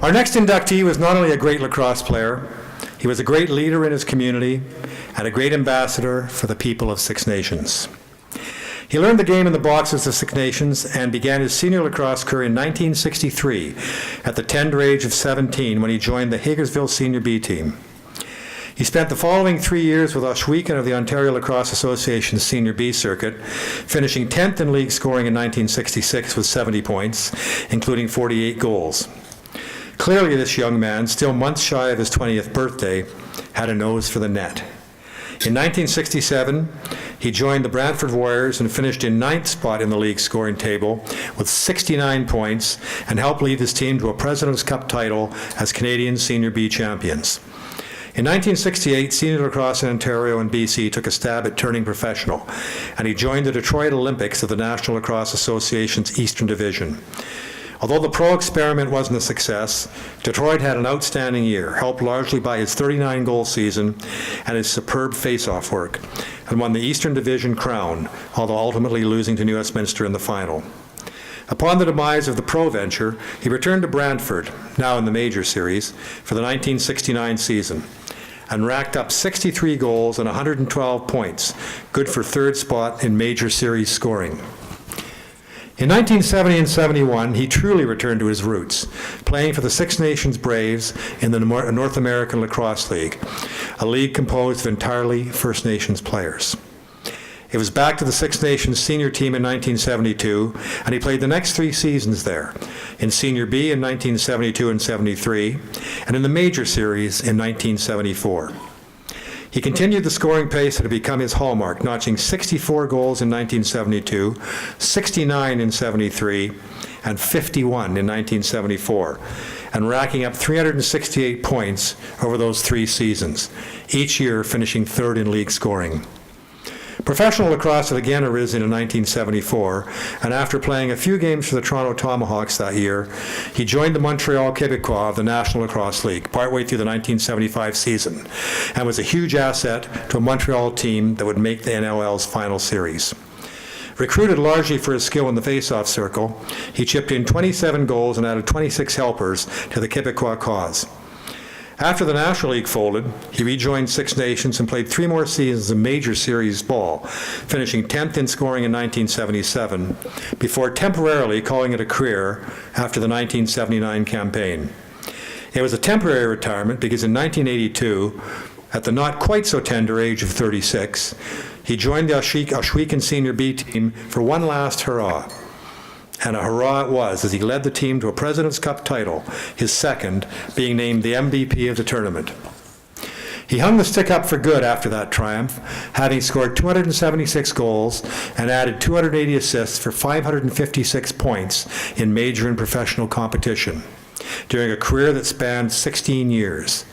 Our next inductee was not only a great lacrosse player, he was a great leader in his community and a great ambassador for the people of Six Nations. He learned the game in the boxes of Six Nations and began his senior lacrosse career in 1963 at the tender age of 17 when he joined the Hagersville Senior B team. He spent the following 3 years with Ohsweken of the Ontario Lacrosse Association's Senior B circuit, finishing 10th in league scoring in 1966 with 70 points, including 48 goals. Clearly, this young man, still months shy of his 20th birthday, had a nose for the net. In 1967, he joined the Brantford Warriors and finished in 9th spot in the league scoring table with 69 points and helped lead his team to a President's Cup title as Canadian Senior B champions. In 1968, senior lacrosse in Ontario and BC took a stab at turning professional, and he joined the Detroit Olympics of the National Lacrosse Association's Eastern Division. Although the pro experiment wasn't a success, Detroit had an outstanding year, helped largely by his 39-goal season and his superb face-off work, and won the Eastern Division crown, although ultimately losing to New Westminster in the final. Upon the demise of the pro venture, he returned to Brantford, now in the Major Series, for the 1969 season, and racked up 63 goals and 112 points, good for third spot in Major Series scoring. In 1970 and 71, he truly returned to his roots, playing for the Six Nations Braves in the North American Lacrosse League, a league composed of entirely First Nations players. It was back to the Six Nations senior team in 1972, and he played the next 3 seasons there, in Senior B in 1972 and 73, and in the Major Series in 1974. He continued the scoring pace that had become his hallmark, notching 64 goals in 1972, 69 in 73, and 51 in 1974, and racking up 368 points over those 3 seasons, each year finishing third in league scoring. Professional lacrosse had again arisen in 1974, and after playing a few games for the Toronto Tomahawks that year, he joined the Montreal Québécois of the National Lacrosse League partway through the 1975 season, and was a huge asset to a Montreal team that would make the NLL's final series. Recruited largely for his skill in the face-off circle, he chipped in 27 goals and added 26 helpers to the Québécois cause. After the National League folded, he rejoined Six Nations and played 3 more seasons of Major Series ball, finishing 10th in scoring in 1977, before temporarily calling it a career after the 1979 campaign. It was a temporary retirement because in 1982, at the not quite so tender age of 36, he joined the Ohsweken Senior B team for one last hurrah. And a hurrah it was as he led the team to a President's Cup title, his second, being named the MVP of the tournament. He hung the stick up for good after that triumph, having scored 276 goals and added 280 assists for 556 points in major and professional competition, during a career that spanned 16 years.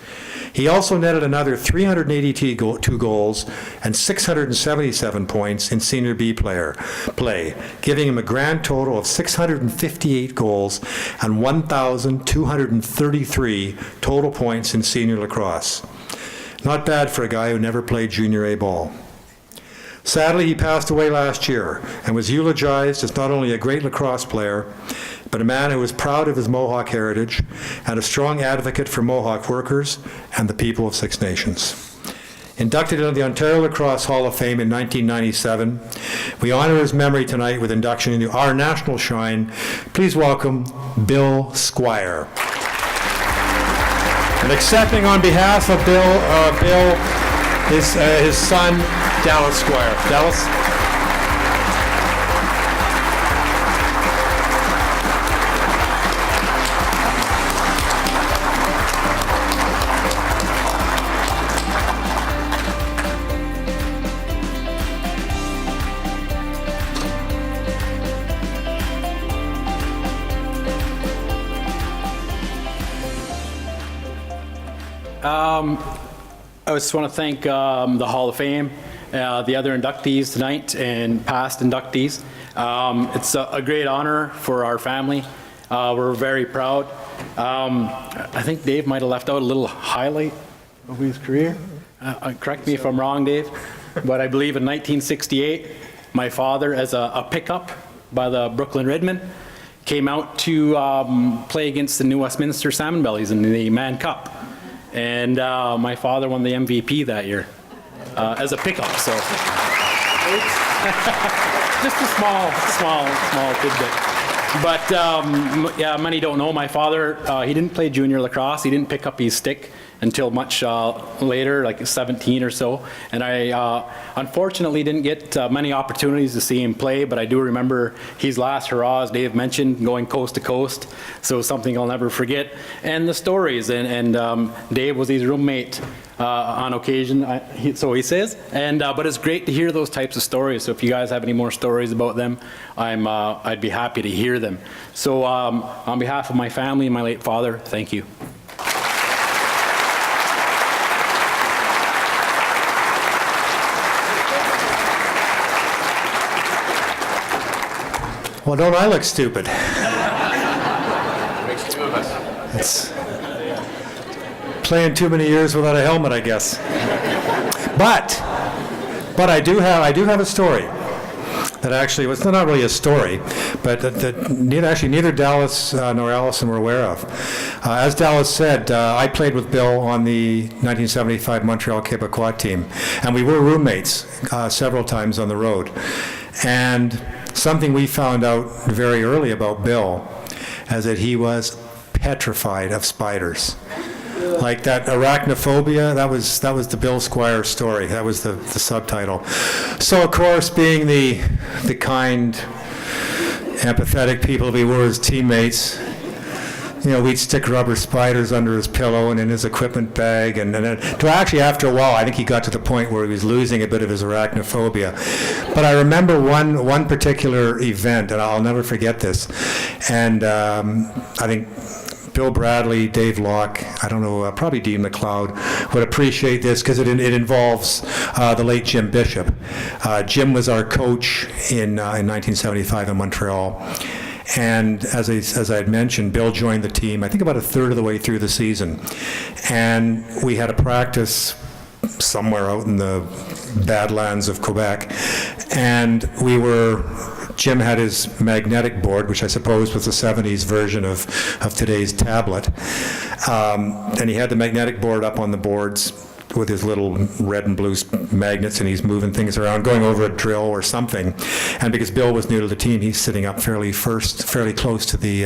He also netted another 382 goals and 677 points in Senior B play, giving him a grand total of 658 goals and 1,233 total points in senior lacrosse. Not bad for a guy who never played Junior A ball. Sadly, he passed away last year and was eulogized as not only a great lacrosse player, but a man who was proud of his Mohawk heritage and a strong advocate for Mohawk workers and the people of Six Nations. Inducted into the Ontario Lacrosse Hall of Fame in 1997, we honor his memory tonight with induction into our national shrine. Please welcome Bill Squire. And accepting on behalf of Bill his son, Dallas Squire. Dallas? I just want to thank the Hall of Fame, the other inductees tonight, and past inductees. It's a great honor for our family. We're very proud. I think Dave might have left out a little highlight of his career. Correct me if I'm wrong, Dave, but I believe in 1968, my father, as a pickup by the Brooklyn Redmen, came out to play against the New Westminster Salmon Bellies in the Man Cup. And my father won the MVP that year as a pickup, so. Just a small tidbit. But yeah, many don't know, my father, he didn't play junior lacrosse. He didn't pick up his stick until much later, like 17 or so. And I unfortunately didn't get many opportunities to see him play, but I do remember his last hurrah, as Dave mentioned, going coast to coast. So something I'll never forget. And the stories, and Dave was his roommate on occasion, so he says. And but it's great to hear those types of stories. So if you guys have any more stories about them, I'd be happy to hear them. So on behalf of my family and my late father, thank you. Well, don't I look stupid? Makes two of us. It's playing too many years without a helmet, I guess. But I do have a story that actually was not really a story, but that neither Dallas nor Allison were aware of. As Dallas said, I played with Bill on the 1975 Montreal Quebecois team, and we were roommates several times on the road. And something we found out very early about Bill is that he was petrified of spiders. Like that arachnophobia, that was the Bill Squire story. That was the subtitle. So of course, being the kind, empathetic people we were as teammates, we'd stick rubber spiders under his pillow and in his equipment bag, and actually after a while, I think he got to the point where he was losing a bit of his arachnophobia. But I remember one particular event, and I'll never forget this. And I think Bill Bradley, Dave Locke, I don't know, probably Dean McLeod would appreciate this because it involves the late Jim Bishop. Jim was our coach in 1975 in Montreal. And as I had mentioned, Bill joined the team, I think about a third of the way through the season. And we had a practice somewhere out in the Badlands of Quebec. And Jim had his magnetic board, which I suppose was the 70s version of today's tablet. And he had the magnetic board up on the boards with his little red and blue magnets, and he's moving things around, going over a drill or something. And because Bill was new to the team, he's sitting up fairly close to the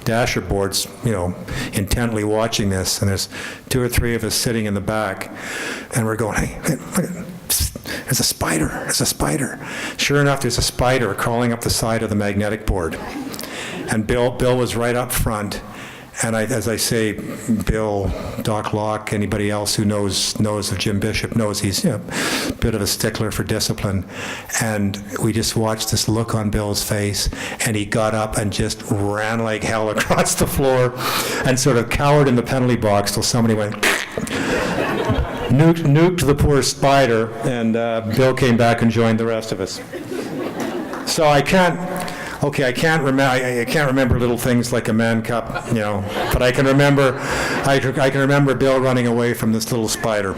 dasher boards, intently watching this. And there's two or three of us sitting in the back, and we're going, hey, look at, there's a spider, there's a spider. Sure enough, there's a spider crawling up the side of the magnetic board. And Bill was right up front. And as I say, Bill, Doc Locke, anybody else who knows of Jim Bishop knows he's a bit of a stickler for discipline. And we just watched this look on Bill's face, and he got up and just ran like hell across the floor and sort of cowered in the penalty box till somebody went, nuked the poor spider, and Bill came back and joined the rest of us. So I can't remember little things like a Man Cup, but I can remember Bill running away from this little spider.